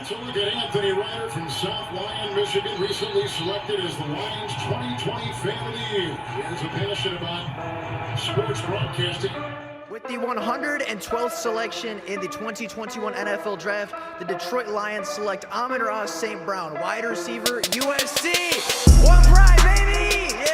So look at Anthony Ryder from South Lyon, Michigan, recently selected as the Lions 2020 Fan of the Year. He has a passion about sports broadcasting. With the 112th selection in the 2021 NFL Draft, the Detroit Lions select Amon-Ra St. Brown, wide receiver, USC. One pride, baby! Yeah!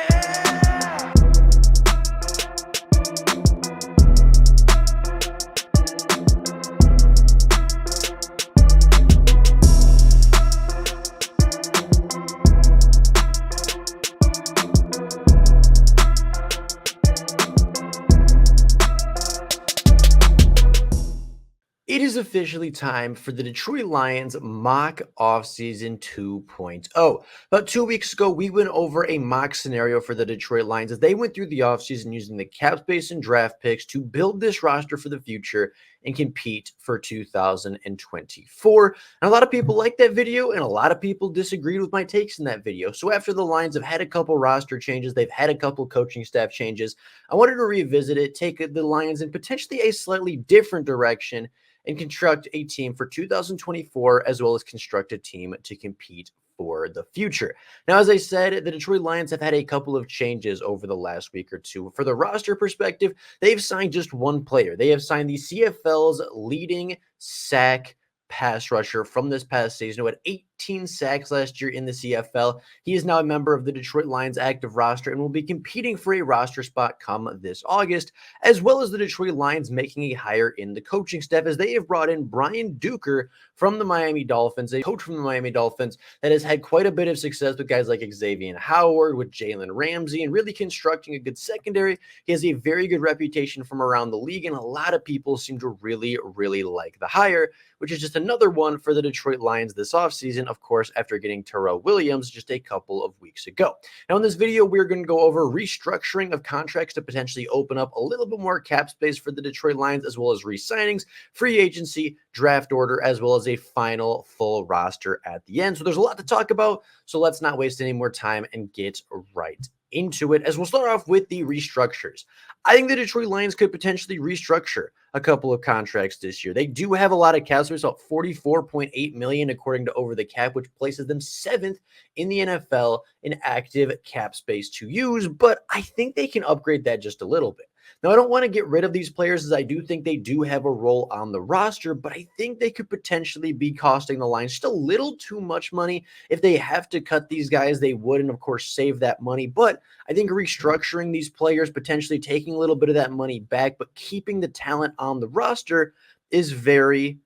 It is officially time for the Detroit Lions mock offseason 2.0. About 2 weeks ago, we went over a mock scenario for the Detroit Lions as they went through the offseason using the cap space and draft picks to build this roster for the future and compete for 2024. And a lot of people liked that video, and a lot of people disagreed with my takes in that video. So after the Lions have had a couple roster changes, they've had a couple coaching staff changes, I wanted to revisit it, take the Lions in potentially a slightly different direction, and construct a team for 2024, as well as construct a team to compete for the future. Now, as I said, the Detroit Lions have had a couple of changes over the last week or two. For the roster perspective, they've signed just one player. They have signed the CFL's leading sack pass rusher from this past season, who had 18 sacks last year in the CFL. He is now a member of the Detroit Lions active roster and will be competing for a roster spot come this August, as well as the Detroit Lions making a hire in the coaching staff as they have brought in Brian Duker from the Miami Dolphins, a coach from the Miami Dolphins that has had quite a bit of success with guys like Xavier Howard, with Jalen Ramsey, and really constructing a good secondary. He has a very good reputation from around the league, and a lot of people seem to really, really like the hire, which is just another one for the Detroit Lions this offseason, of course, after getting Terrell Williams just a couple of weeks ago. Now, in this video, we're going to go over restructuring of contracts to potentially open up a little bit more cap space for the Detroit Lions, as well as re-signings, free agency, draft order, as well as a final full roster at the end. So there's a lot to talk about, so let's not waste any more time and get right into it, as we'll start off with the restructures. I think the Detroit Lions could potentially restructure a couple of contracts this year. They do have a lot of cap space, about $44.8 million according to Over the Cap, which places them 7th in the NFL in active cap space to use, but I think they can upgrade that just a little bit. Now, I don't want to get rid of these players as I do think they do have a role on the roster, but I think they could potentially be costing the Lions just a little too much money. If they have to cut these guys, they would, and of course, save that money. But I think restructuring these players, potentially taking a little bit of that money back, but keeping the talent on the roster is very,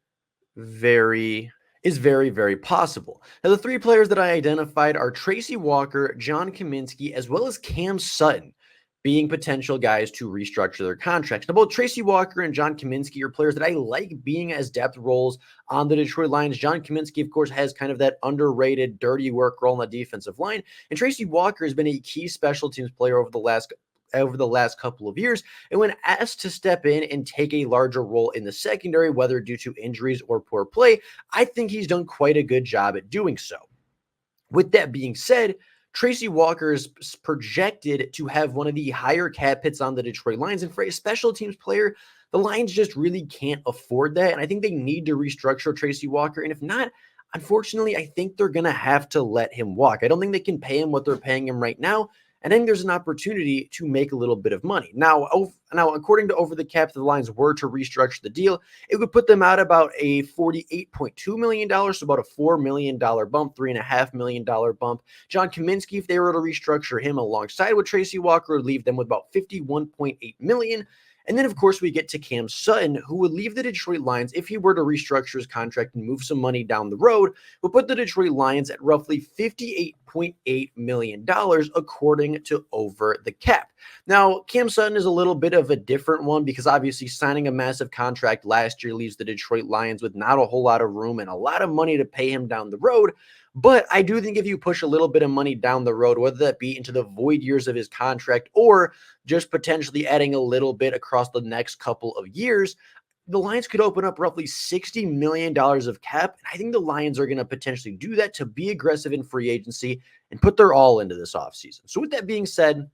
very possible. Now, the three players that I identified are Tracy Walker, John Kaminsky, as well as Cam Sutton, being potential guys to restructure their contracts. Now, both Tracy Walker and John Kaminsky are players that I like being as depth roles on the Detroit Lions. John Kaminsky, of course, has kind of that underrated dirty work role on the defensive line. And Tracy Walker has been a key special teams player over the last couple of years. And when asked to step in and take a larger role in the secondary, whether due to injuries or poor play, I think he's done quite a good job at doing so. With that being said, Tracy Walker is projected to have one of the higher cap hits on the Detroit Lions. And for a special teams player, the Lions just really can't afford that. And I think they need to restructure Tracy Walker. And if not, unfortunately, I think they're going to have to let him walk. I don't think they can pay him what they're paying him right now. And then there's an opportunity to make a little bit of money. Now, according to Over the Cap, if the Lions were to restructure the deal, it would put them out about a $48.2 million, so about a $4 million bump, $3.5 million bump. John Kaminsky, if they were to restructure him alongside with Tracy Walker, would leave them with about $51.8 million. And then, of course, we get to Cam Sutton, who would leave the Detroit Lions, if he were to restructure his contract and move some money down the road, would put the Detroit Lions at roughly $58.8 million, according to Over the Cap. Now, Cam Sutton is a little bit of a different one because obviously signing a massive contract last year leaves the Detroit Lions with not a whole lot of room and a lot of money to pay him down the road. But I do think if you push a little bit of money down the road, whether that be into the void years of his contract or just potentially adding a little bit across the next couple of years, the Lions could open up roughly $60 million of cap. And I think the Lions are going to potentially do that to be aggressive in free agency and put their all into this offseason. So with that being said,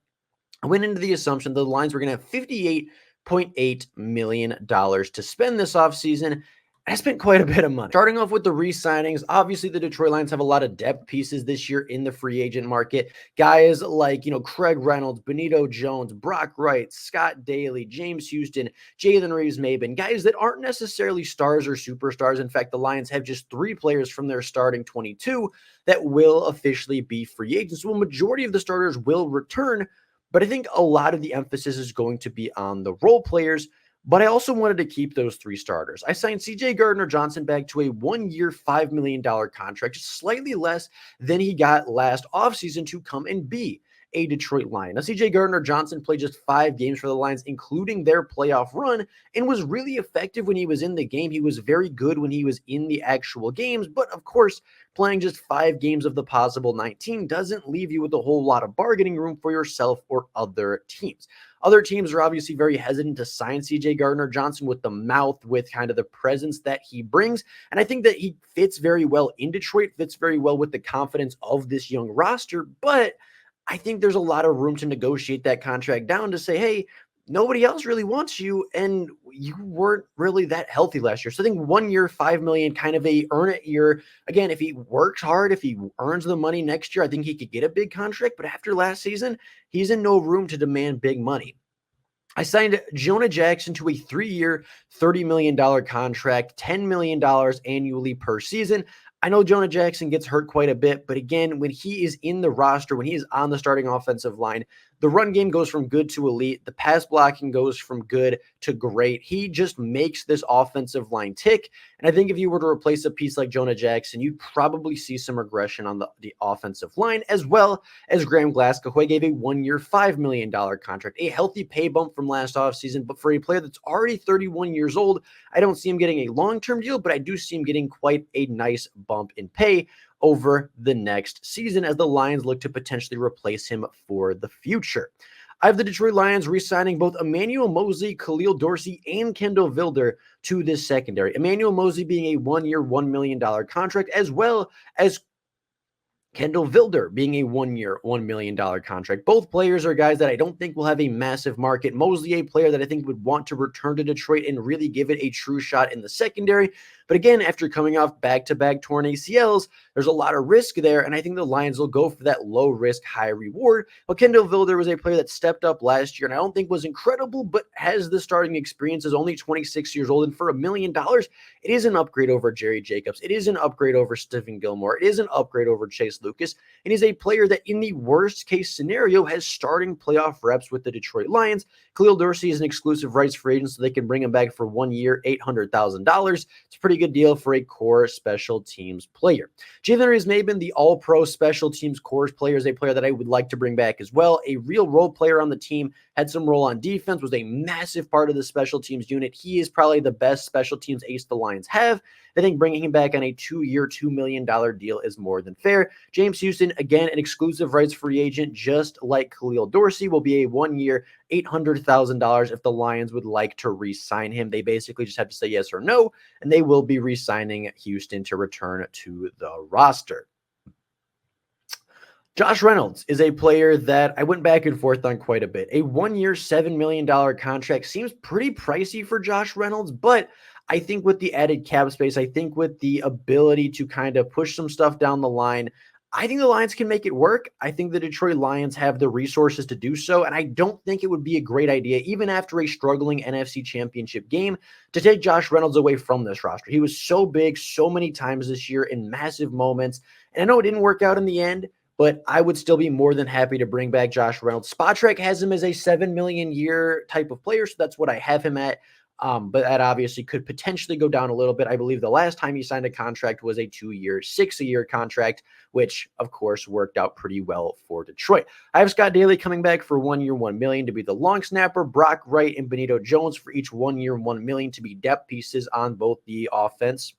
I went into the assumption that the Lions were going to have $58.8 million to spend this offseason. I spent quite a bit of money. Starting off with the re-signings, obviously the Detroit Lions have a lot of depth pieces this year in the free agent market. Guys like, Craig Reynolds, Benito Jones, Brock Wright, Scott Daly, James Houston, Jalen Reeves-Maybin, guys that aren't necessarily stars or superstars. In fact, the Lions have just 3 players from their starting 22 that will officially be free agents. So a majority of the starters will return, but I think a lot of the emphasis is going to be on the role players. But I also wanted to keep those 3 starters. I signed CJ Gardner-Johnson back to a 1-year, $5 million contract, just slightly less than he got last offseason to come and be a Detroit Lion. Now, CJ Gardner-Johnson played just 5 games for the Lions, including their playoff run, and was really effective when he was in the game. He was very good when he was in the actual games, but of course, playing just 5 games of the possible 19 doesn't leave you with a whole lot of bargaining room for yourself or other teams. Other teams are obviously very hesitant to sign CJ Gardner-Johnson with the mouth, with kind of the presence that he brings. And I think that he fits very well in Detroit, fits very well with the confidence of this young roster. But I think there's a lot of room to negotiate that contract down to say, hey, nobody else really wants you, and you weren't really that healthy last year. So I think 1 year, $5 million, kind of a earn it year. Again, if he works hard, if he earns the money next year, I think he could get a big contract. But after last season, he's in no room to demand big money. I signed Jonah Jackson to a 3-year, $30 million contract, $10 million annually per season. I know Jonah Jackson gets hurt quite a bit, but again, when he is in the roster, when he is on the starting offensive line, the run game goes from good to elite. The pass blocking goes from good to great. He just makes this offensive line tick. And I think if you were to replace a piece like Jonah Jackson, you'd probably see some regression on the offensive line, as well as Graham Glasgow, who I gave a 1-year, $5 million contract, a healthy pay bump from last offseason. But for a player that's already 31 years old, I don't see him getting a long-term deal, but I do see him getting quite a nice bump in pay over the next season as the Lions look to potentially replace him for the future. I have the Detroit Lions re-signing both Emmanuel Moseley, Khalil Dorsey, and Kendall Vilder to this secondary. Emmanuel Moseley being a 1-year, $1 million contract, as well as Kendall Vilder being a 1-year, $1 million contract. Both players are guys that I don't think will have a massive market. Moseley, a player that I think would want to return to Detroit and really give it a true shot in the secondary. But again, after coming off back-to-back torn ACLs, there's a lot of risk there, and I think the Lions will go for that low-risk, high-reward. But Kendall Vilder was a player that stepped up last year, and I don't think was incredible, but has the starting experience, is only 26 years old, and for $1 million, it is an upgrade over Jerry Jacobs. It is an upgrade over Stephen Gilmore. It is an upgrade over Chase Lucas, and he's a player that, in the worst-case scenario, has starting playoff reps with the Detroit Lions. Khalil Dorsey is an exclusive rights free agent, so they can bring him back for 1 year, $800,000. It's a pretty good deal for a core special teams player. Jalen Reeves-Maybin, the all-pro special teams core player, is a player that I would like to bring back as well. A real role player on the team, had some role on defense, was a massive part of the special teams unit. He is probably the best special teams ace the Lions have. I think bringing him back on a 2-year, $2 million deal is more than fair. James Houston, again, an exclusive rights free agent, just like Khalil Dorsey, will be a 1 year, $800,000 if the Lions would like to re-sign him. They basically just have to say yes or no, and they will be re-signing Houston to return to the roster. Josh Reynolds is a player that I went back and forth on quite a bit. A 1 year, $7 million contract seems pretty pricey for Josh Reynolds, but I think with the added cap space, I think with the ability to kind of push some stuff down the line, I think the Lions can make it work. I think the Detroit Lions have the resources to do so, and I don't think it would be a great idea, even after a struggling NFC Championship game, to take Josh Reynolds away from this roster. He was so big so many times this year in massive moments, and I know it didn't work out in the end, but I would still be more than happy to bring back Josh Reynolds. Spotrac has him as a $7 million year type of player, so that's what I have him at. But that obviously could potentially go down a little bit. I believe the last time he signed a contract was a 2-year, $6-a-year contract, which of course worked out pretty well for Detroit. I have Scott Daly coming back for 1 year, $1 million to be the long snapper, Brock Wright and Benito Jones for each 1 year, $1 million to be depth pieces on both the offense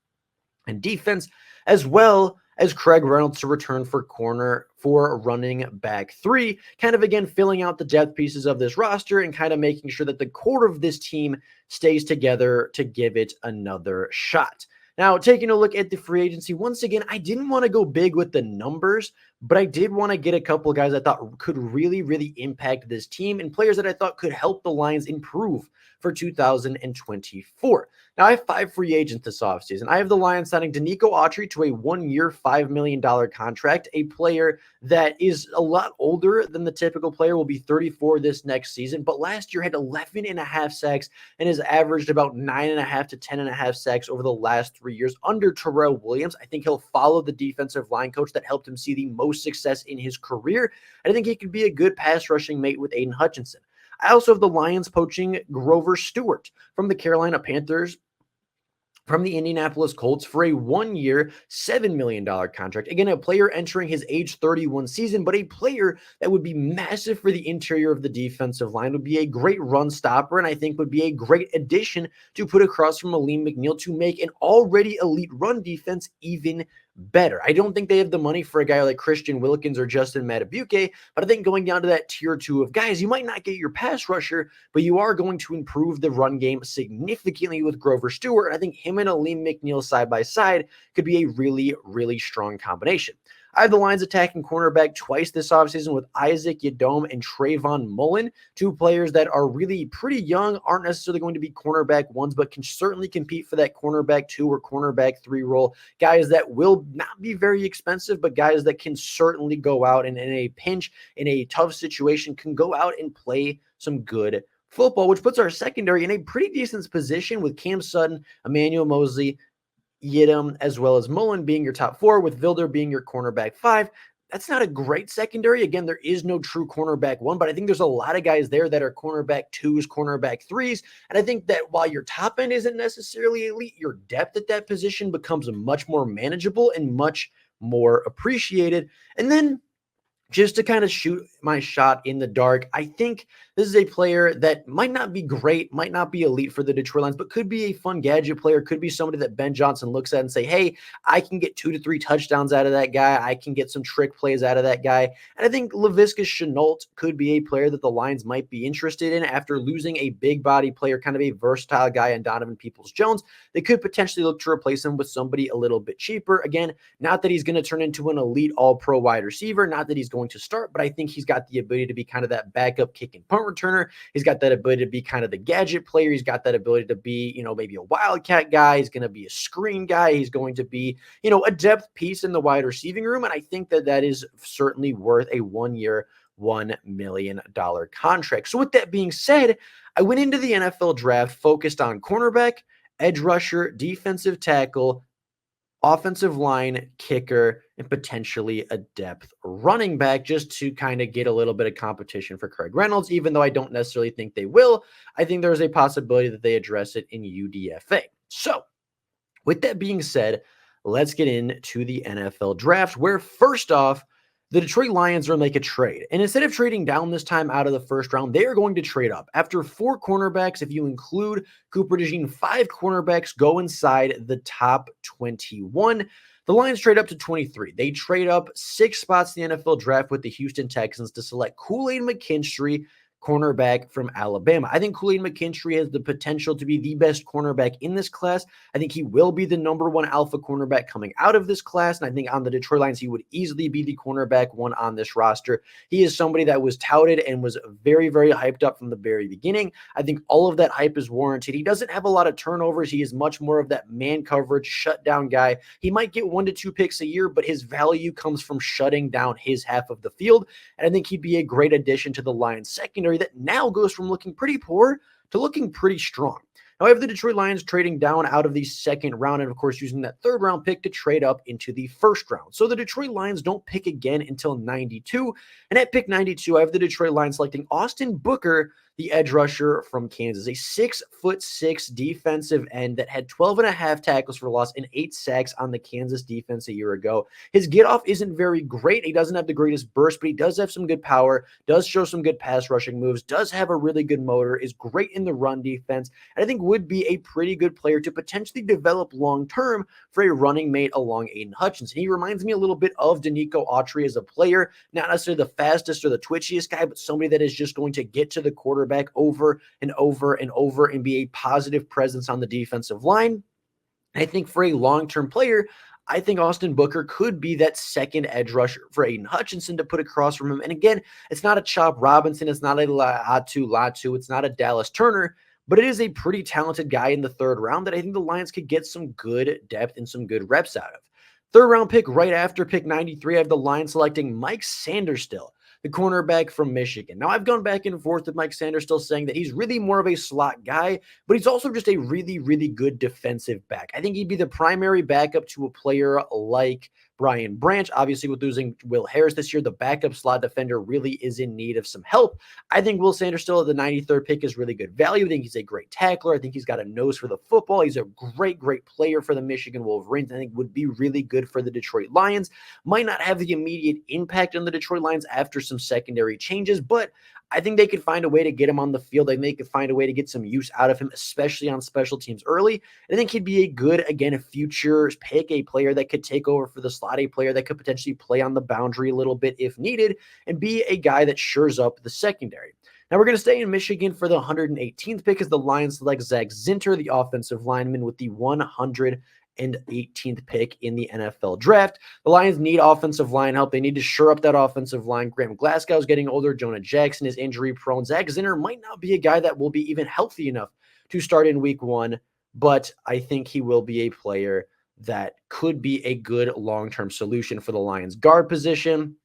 and defense, as well as Craig Reynolds to return for running back 3, kind of again filling out the depth pieces of this roster and kind of making sure that the core of this team stays together to give it another shot. Now, taking a look at the free agency, once again, I didn't want to go big with the numbers, but I did want to get a couple of guys I thought could really, really impact this team and players that I thought could help the Lions improve for 2024. Now, I have 5 free agents this offseason. I have the Lions signing Denico Autry to a 1-year, $5 million contract, a player that is a lot older than the typical player, will be 34 this next season, but last year had 11 and a half sacks and has averaged about 9.5 to 10.5 sacks over the last 3 years under Terrell Williams. I think he'll follow the defensive line coach that helped him see the most success in his career. And I think he could be a good pass rushing mate with Aiden Hutchinson. I also have the Lions poaching Grover Stewart from the Carolina Panthers from the Indianapolis Colts for a 1-year, $7 million contract. Again, a player entering his age 31 season, but a player that would be massive for the interior of the defensive line, would be a great run stopper, and I think would be a great addition to put across from Aleem McNeil to make an already elite run defense even better. I don't think they have the money for a guy like Christian Wilkins or Justin Madubuike, but I think going down to that tier 2 of guys, you might not get your pass rusher, but you are going to improve the run game significantly with Grover Stewart. And I think him and Aleem McNeil side by side could be a really, really strong combination. I have the Lions attacking cornerback twice this offseason with Isaac Yiadom and Trayvon Mullen, 2 players that are really pretty young, aren't necessarily going to be cornerback 1s, but can certainly compete for that cornerback 2 or cornerback 3 role. Guys that will not be very expensive, but guys that can certainly go out and in a pinch, in a tough situation, can go out and play some good football, which puts our secondary in a pretty decent position with Cam Sutton, Emmanuel Mosley, Yiadom, as well as Mullen being your top 4, with Vilder being your cornerback 5. That's not a great secondary. Again, there is no true cornerback 1, but I think there's a lot of guys there that are cornerback 2s, cornerback 3s. And I think that while your top end isn't necessarily elite, your depth at that position becomes much more manageable and much more appreciated. And then just to kind of shoot my shot in the dark, I think this is a player that might not be great, might not be elite for the Detroit Lions, but could be a fun gadget player, could be somebody that Ben Johnson looks at and say, hey, I can get 2 to 3 touchdowns out of that guy. I can get some trick plays out of that guy. And I think Laviska Shenault could be a player that the Lions might be interested in after losing a big body player, kind of a versatile guy in Donovan Peoples-Jones. They could potentially look to replace him with somebody a little bit cheaper. Again, not that he's going to turn into an elite all-pro wide receiver, not that he's going to start, but I think he's got the ability to be kind of that backup kick and punt returner. He's got that ability to be kind of the gadget player. He's got that ability to be, maybe a wildcat guy. He's going to be a screen guy. He's going to be, a depth piece in the wide receiving room. And I think that that is certainly worth a 1-year, $1 million contract. So with that being said, I went into the NFL draft focused on cornerback, edge rusher, defensive tackle, offensive line, kicker, and potentially a depth running back, just to kind of get a little bit of competition for Craig Reynolds, even though I don't necessarily think they will. I think there's a possibility that they address it in UDFA. So with that being said, let's get into the NFL draft, where first off, the Detroit Lions are going to make a trade. And instead of trading down this time out of the first round, they are going to trade up. After 4 cornerbacks, if you include Cooper DeJean, 5 cornerbacks go inside the top 21. The Lions trade up to 23. They trade up 6 spots in the NFL draft with the Houston Texans to select Kool-Aid McKinstry, cornerback from Alabama. I think Kool-Aid McKinstry has the potential to be the best cornerback in this class. I think he will be the number 1 alpha cornerback coming out of this class. And I think on the Detroit Lions, he would easily be the cornerback 1 on this roster. He is somebody that was touted and was very, very hyped up from the very beginning. I think all of that hype is warranted. He doesn't have a lot of turnovers. He is much more of that man coverage, shutdown guy. He might get 1 to 2 picks a year, but his value comes from shutting down his half of the field. And I think he'd be a great addition to the Lions secondary that now goes from looking pretty poor to looking pretty strong. Now, I have the Detroit Lions trading down out of the second round and, of course, using that third round pick to trade up into the first round. So the Detroit Lions don't pick again until 92. And at pick 92, I have the Detroit Lions selecting Austin Booker, the edge rusher from Kansas, a 6'6" defensive end that had 12.5 tackles for loss and 8 sacks on the Kansas defense a year ago. His get off isn't very great. He doesn't have the greatest burst, but he does have some good power, does show some good pass rushing moves, does have a really good motor, is great in the run defense, and I think would be a pretty good player to potentially develop long-term for a running mate along Aiden Hutchinson. He reminds me a little bit of Denico Autry as a player, not necessarily the fastest or the twitchiest guy, but somebody that is just going to get to the quarterback over and over and over and be a positive presence on the defensive line. I think for a long-term player, I think Austin Booker could be that second edge rusher for Aiden Hutchinson to put across from him. And again, it's not a Chop Robinson. It's not a Latu Latu. It's not a Dallas Turner. but it is a pretty talented guy in the third round that I think the Lions could get some good depth and some good reps out of. Third round pick right after pick 93, I have the Lions selecting Mike Sanderstill, the cornerback from Michigan. Now, I've gone back and forth with Mike Sanderstill saying that he's really more of a slot guy, but he's also just a really, really good defensive back. I think he'd be the primary backup to a player like Brian Branch. Obviously, with losing Will Harris this year, the backup slot defender really is in need of some help. I think Will Sanderstill at the 93rd pick is really good value. I think he's a great tackler. I think he's got a nose for the football. He's a great, great player for the Michigan Wolverines. I think would be really good for the Detroit Lions. Might not have the immediate impact on the Detroit Lions after some secondary changes, but I think they could find a way to get him on the field. I think they could find a way to get some use out of him, especially on special teams early. And I think he'd be a good, again, a future pick, a player that could take over for the slot, a player that could potentially play on the boundary a little bit if needed, and be a guy that shores up the secondary. Now we're going to stay in Michigan for the 118th pick as the Lions select Zach Zinter, the offensive lineman, with the 118th pick in the NFL draft. The Lions need offensive line help. They need to shore up that offensive line. Graham Glasgow is getting older. Jonah Jackson is injury prone. Zach Zinter might not be a guy that will be even healthy enough to start in week one, but I think he will be a player that could be a good long-term solution for the Lions guard position.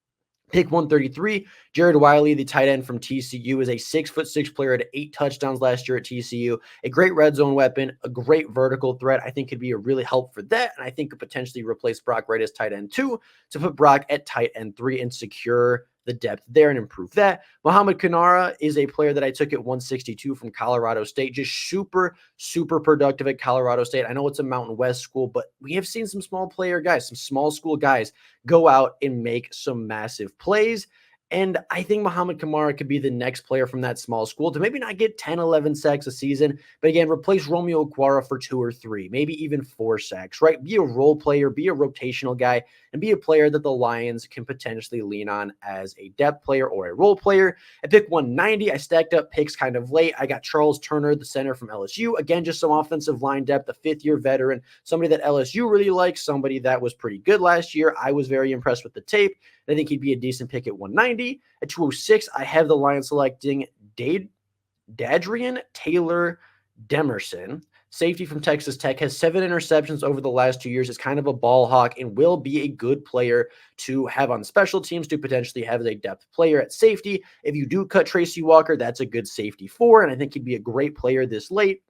Pick 133, Jared Wiley, the tight end from TCU, is a 6'6" player at 8 touchdowns last year at TCU. A great red zone weapon, a great vertical threat. I think could be a really help for that, and I think could potentially replace Brock Wright as tight end 2 to put Brock at tight end 3 and secure the depth there and improve that. Mohamed Kanara is a player that I took at 162 from Colorado State. Just super, super productive at Colorado State. I know it's a Mountain West school, but we have seen some small player guys, some small school guys go out and make some massive plays. And I think Mohamed Kamara could be the next player from that small school to maybe not get 10, 11 sacks a season, but again, replace Romeo Okwara for 2 or 3, maybe even 4 sacks, right? Be a role player, be a rotational guy, and be a player that the Lions can potentially lean on as a depth player or a role player. At pick 190, I stacked up picks kind of late. I got Charles Turner, the center from LSU. Again, just some offensive line depth, a 5th-year veteran, somebody that LSU really likes, somebody that was pretty good last year. I was very impressed with the tape. I think he'd be a decent pick at 190. At 206, I have the Lions selecting Dadrian Taylor Demerson, safety from Texas Tech, has 7 interceptions over the last 2 years, is kind of a ball hawk, and will be a good player to have on special teams to potentially have as a depth player at safety. If you do cut Tracy Walker, that's a good safety for, and I think he'd be a great player this late.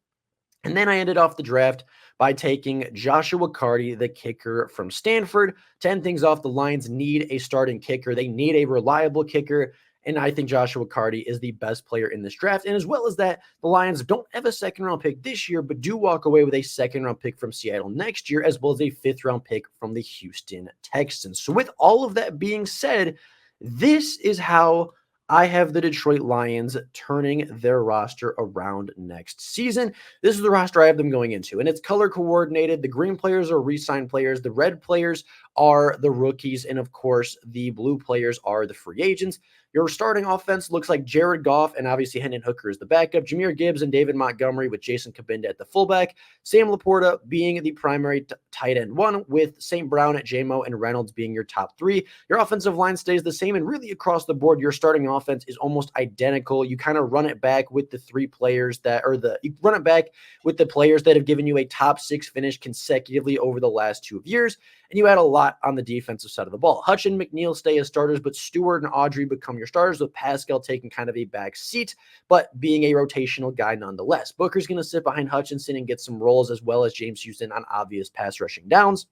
And then I ended off the draft by taking Joshua Carty, the kicker from Stanford. 10 things off, the Lions need a starting kicker. They need a reliable kicker. And I think Joshua Carty is the best player in this draft. And as well as that, the Lions don't have a second-round pick this year, but do walk away with a second-round pick from Seattle next year, as well as a 5th-round pick from the Houston Texans. So with all of that being said, this is how I have the Detroit Lions turning their roster around next season. This is the roster I have them going into, and it's color coordinated. The green players are re-signed players. The red players are the rookies, and of course, the blue players are the free agents. Your starting offense looks like Jared Goff and obviously Hendon Hooker is the backup, Jahmyr Gibbs and David Montgomery with Jason Kabinda at the fullback, Sam Laporta being the primary tight end 1 with St. Brown at JMO and Reynolds being your top 3. Your offensive line stays the same, and really across the board, your starting offense is almost identical. You kind of run it back with the 3 players you run it back with the players that have given you a top 6 finish consecutively over the last 2 years. And you add a lot on the defensive side of the ball. Hutch and McNeil stay as starters, but Stewart and Audrey become your starters, with Pascal taking kind of a back seat, but being a rotational guy nonetheless. Booker's going to sit behind Hutchinson and get some roles, as well as James Houston on obvious pass rushing downs.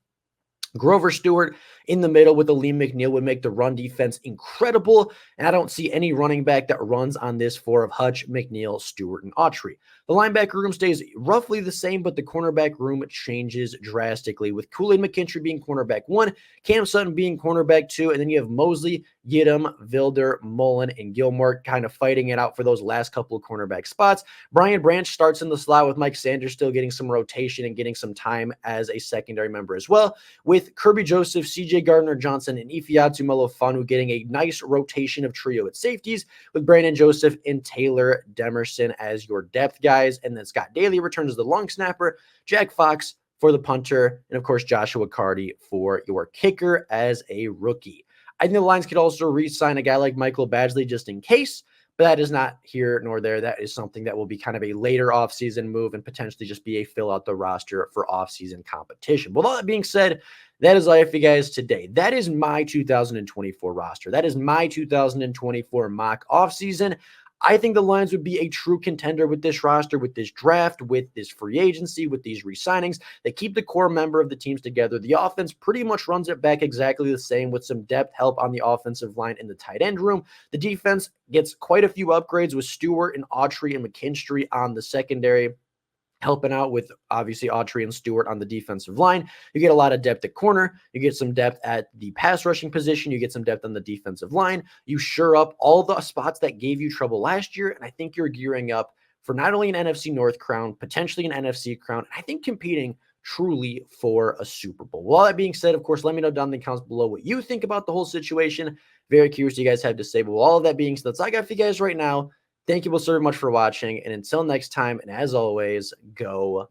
Grover Stewart in the middle with Aleem McNeil would make the run defense incredible, and I don't see any running back that runs on this 4 of Hutch, McNeil, Stewart, and Autry. The linebacker room stays roughly the same, but the cornerback room changes drastically, with Kool-Aid McKinstry being cornerback 1, Cam Sutton being cornerback 2, and then you have Mosley, Yidam, Vilder, Mullen, and Gilmore kind of fighting it out for those last couple of cornerback spots. Brian Branch starts in the slot with Mike Sanders still getting some rotation and getting some time as a secondary member as well, with Kirby Joseph, CJ Gardner-Johnson, and Ifeatu Melifonwu getting a nice rotation of trio at safeties, with Brandon Joseph and Taylor Demerson as your depth guys, and then Scott Daly returns as the long snapper, Jack Fox for the punter, and of course Joshua Carty for your kicker as a rookie. I think the Lions could also re-sign a guy like Michael Badgley just in case, But that is not here nor there. That is something that will be kind of a later offseason move and potentially just be a fill out the roster for offseason competition. With all that being said, that is all I have for you guys today. That is my 2024 roster. That is my 2024 mock offseason. I think the Lions would be a true contender with this roster, with this draft, with this free agency, with these re-signings. They keep the core member of the teams together. The offense pretty much runs it back exactly the same with some depth help on the offensive line in the tight end room. The defense gets quite a few upgrades with Stewart and Autry and McKinstry on the secondary, helping out with obviously Autry and Stewart on the defensive line. You get a lot of depth at corner. You get some depth at the pass rushing position. You get some depth on the defensive line. You shore up all the spots that gave you trouble last year. And I think you're gearing up for not only an NFC North crown, potentially an NFC crown, I think competing truly for a Super Bowl. With all that being said, of course, let me know down in the comments below what you think about the whole situation. Very curious what you guys have to say. But with all of that being said, that's all I got for you guys right now. Thank you both so much for watching, and until next time, and as always, go